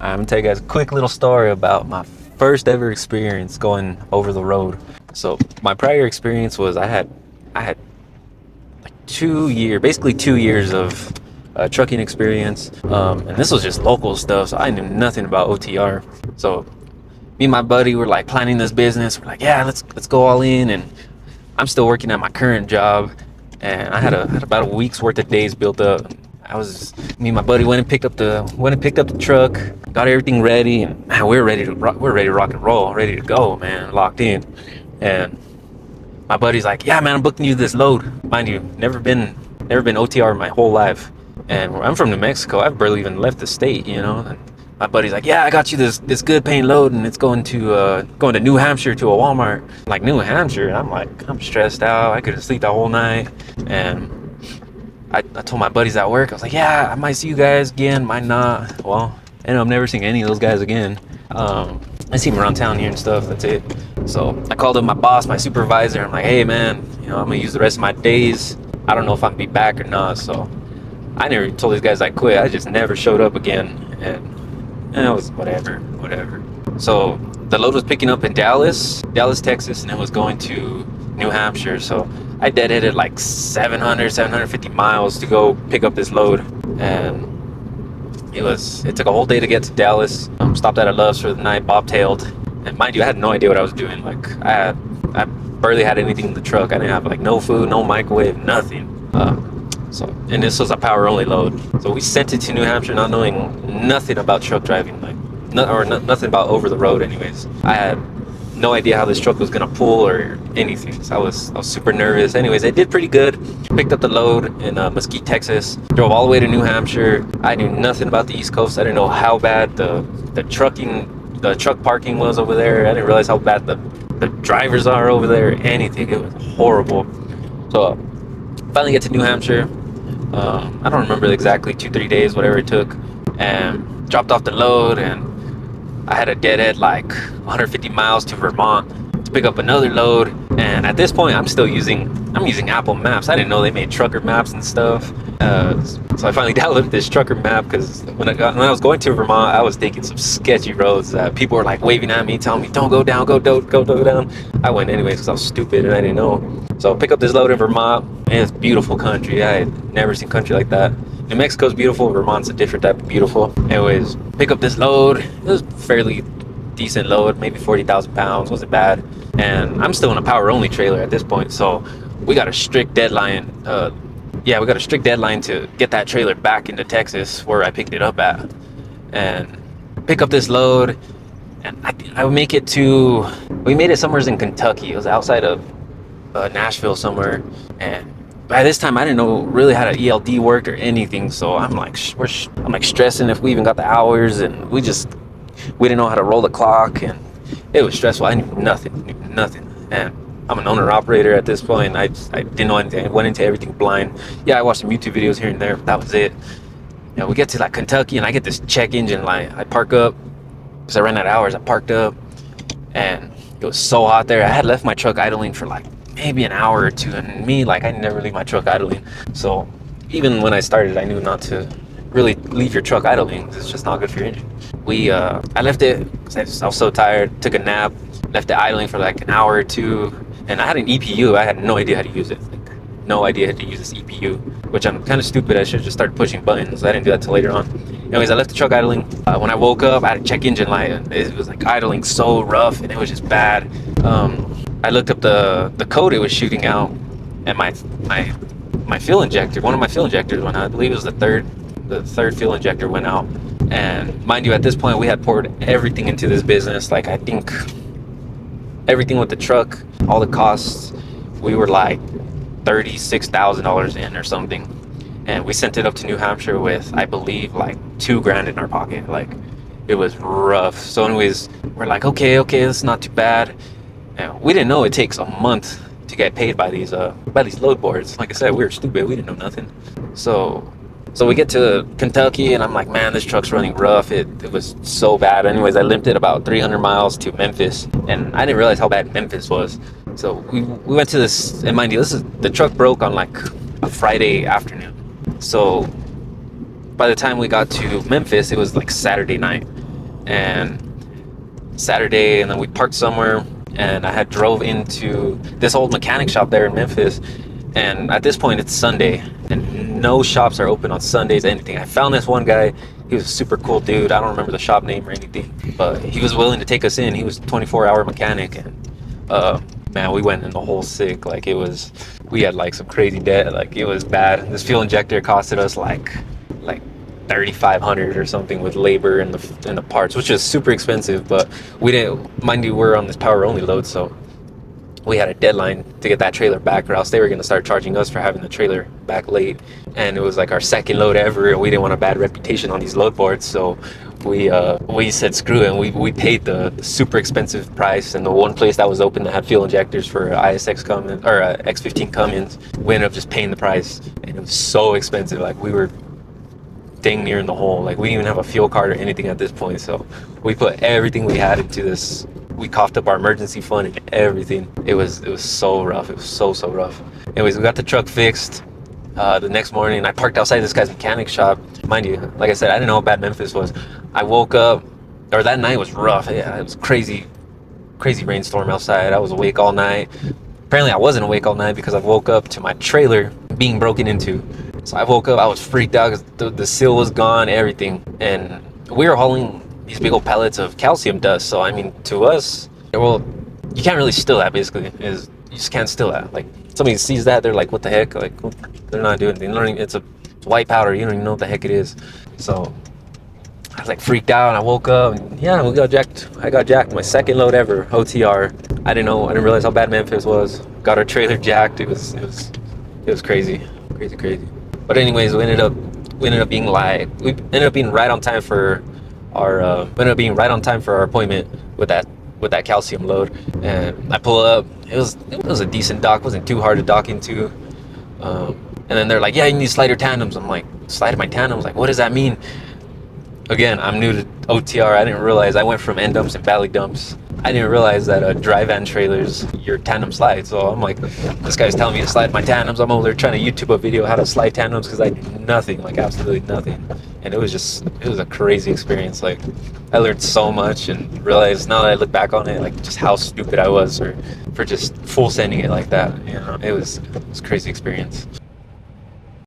I'm gonna tell you guys a quick little story about my first ever experience going over the road. So my prior experience was I had like 2 year, basically 2 years of trucking experience, and this was just local stuff. So I knew nothing about OTR. So me and my buddy were like planning this business. We're like, yeah, let's go all in. And I'm still working at my current job, and I had about a week's worth of days built up. Me and my buddy went and picked up the truck, got everything ready, and man, we're ready to rock and roll, ready to go, man, locked in. And my buddy's like, yeah, man, I'm booking you this load. Mind you, never been OTR my whole life, and I'm from New Mexico. I've barely even left the state, you know. And my buddy's like, yeah, I got you this good paying load, and it's going to New Hampshire to a Walmart. Like, New Hampshire, and I'm like, I'm stressed out. I couldn't sleep the whole night. And I told my buddies at work, I was like, yeah, I might see you guys again, might not. Well, and I'm never seeing any of those guys again. I see them around town here and stuff, that's it. So I called up my boss, my supervisor. I'm like, hey, man, I'm gonna use the rest of my days. I don't know if I'm gonna be back or not. So I never told these guys I quit. I just never showed up again. And it was whatever. So the load was picking up in Dallas, Texas, and it was going to New Hampshire. So I deadheaded like 750 miles to go pick up this load. And it took a whole day to get to Dallas. Stopped at a Love's for the night, bobtailed. And mind you, I had no idea what I was doing. Like, I barely had anything in the truck. I didn't have like no food, no microwave, nothing. And this was a power only load. So we sent it to New Hampshire, not knowing nothing about truck driving, like nothing about over the road. Anyways, I had no idea how this truck was gonna pull or anything. So I was super nervous. Anyways, I did pretty good. Picked up the load in Mesquite, Texas. Drove all the way to New Hampshire. I knew nothing about the East Coast. I didn't know how bad the truck parking was over there. I didn't realize how bad the drivers are over there. Anything. It was horrible. So finally get to New Hampshire. I don't remember exactly 2-3 days, whatever it took, and dropped off the load. And I had a deadhead like 150 miles to Vermont to pick up another load. And at this point, I'm using Apple Maps. I didn't know they made trucker maps and stuff. So I finally downloaded this trucker map, because when I was going to Vermont, I was taking some sketchy roads. People were like waving at me, telling me, don't go down, go down. I went anyways because I was stupid and I didn't know. So pick up this load in Vermont, and it's beautiful country. I had never seen country like that. New Mexico's beautiful, Vermont's a different type of beautiful. Anyways, pick up this load. It was fairly decent load, maybe 40,000 pounds, wasn't bad. And I'm still in a power only trailer at this point, so we got a strict deadline. We got a strict deadline to get that trailer back into Texas where I picked it up at, and pick up this load. And we made it somewhere in Kentucky. It was outside of Nashville somewhere. And by this time I didn't know really how the ELD worked or anything. So I'm like stressing if we even got the hours, and we didn't know how to roll the clock, and it was stressful. I knew nothing. And I'm an owner operator at this point. I didn't know anything. I went into everything blind. Yeah, I watched some YouTube videos here and there, but that was it. We get to like Kentucky, and I get this check engine light. I park up because I ran out of hours. I parked up, and it was so hot there. I had left my truck idling for like maybe an hour or two, and I never leave my truck idling. So even when I started, I knew not to really leave your truck idling. It's just not good for your engine. I left it because I was so tired. Took a nap, left it idling for like an hour or two, and I had an EPU. I had no idea how to use it. No idea how to use this EPU, which I'm kind of stupid. I should just start pushing buttons. I didn't do that till later on. Anyways, I left the truck idling. When I woke up, I had a check engine light, and it was like idling so rough, and it was just bad. I looked up the code it was shooting out, and my fuel injector, one of my fuel injectors went out. I believe it was the third fuel injector went out. And mind you, at this point, we had poured everything into this business. Like, I think everything with the truck, all the costs, we were like $36,000 in or something. And we sent it up to New Hampshire with, I believe, like $2,000 in our pocket. Like, it was rough. So anyways, we're like, okay, that's not too bad. And we didn't know it takes a month to get paid by these load boards. Like I said, we were stupid. We didn't know nothing. So we get to Kentucky, and I'm like, man, this truck's running rough. It was so bad. Anyways, I limped it about 300 miles to Memphis, and I didn't realize how bad Memphis was. So we went to this, and mind you, the truck broke on like a Friday afternoon. So by the time we got to Memphis, it was like Saturday night. and Saturday, and then we parked somewhere, and I had drove into this old mechanic shop there in Memphis. And at this point, it's Sunday, and no shops are open on Sundays, anything. I found this one guy. He was a super cool dude. I don't remember the shop name or anything, but he was willing to take us in. He was a 24-hour mechanic, and man, we went in the hole sick. Like, we had like some crazy debt. Like, it was bad. This fuel injector costed us like 3,500 or something with labor and the parts, which is super expensive. But we didn't, mind you, we're on this power only load, so we had a deadline to get that trailer back, or else they were going to start charging us for having the trailer back late. And it was like our second load ever, and we didn't want a bad reputation on these load boards, so we said screw it, and we paid the super expensive price. And the one place that was open that had fuel injectors for ISX Cummins, or X15 Cummins, we ended up just paying the price, and it was so expensive. Like, we were dang near in the hole. Like, we didn't even have a fuel card or anything at this point, so we put everything we had into this. We coughed up our emergency fund and everything. It was so rough. It was so rough. Anyways, we got the truck fixed. The next morning, I parked outside this guy's mechanic shop. Mind you, like I said, I didn't know how bad Memphis was. I woke up, or that night was rough. Yeah, it was crazy rainstorm outside. I was awake all night. Apparently I wasn't awake all night because I woke up to my trailer being broken into. So I woke up, I was freaked out because the seal was gone, everything. And we were hauling these big old pallets of calcium dust. So, I mean, to us, well, you can't really steal that, basically. You just can't steal that. Like, somebody sees that, they're like, what the heck? Like, they're not doing anything. It's white powder. You don't even know what the heck it is. So I was like freaked out, and I woke up, and yeah, we got jacked. I got jacked. My second load ever, OTR. I didn't realize how bad Memphis was. Got our trailer jacked. It was crazy. But anyways, we ended up being right on time for our appointment with that calcium load. And I pull up. It was a decent dock. Wasn't too hard to dock into. And then they're like, yeah, you need to slide your tandems. I'm like, slide my tandems? Like, what does that mean? Again, I'm new to OTR. I didn't realize. I went from end dumps and valley dumps. I didn't realize that dry van trailers, your tandem slides. So I'm like, this guy's telling me to slide my tandems. I'm over there trying to YouTube a video how to slide tandems because I knew nothing, like absolutely nothing. And it was a crazy experience. Like, I learned so much and realized now that I look back on it, like, just how stupid I was for just full sending it like that. You know, it was a crazy experience.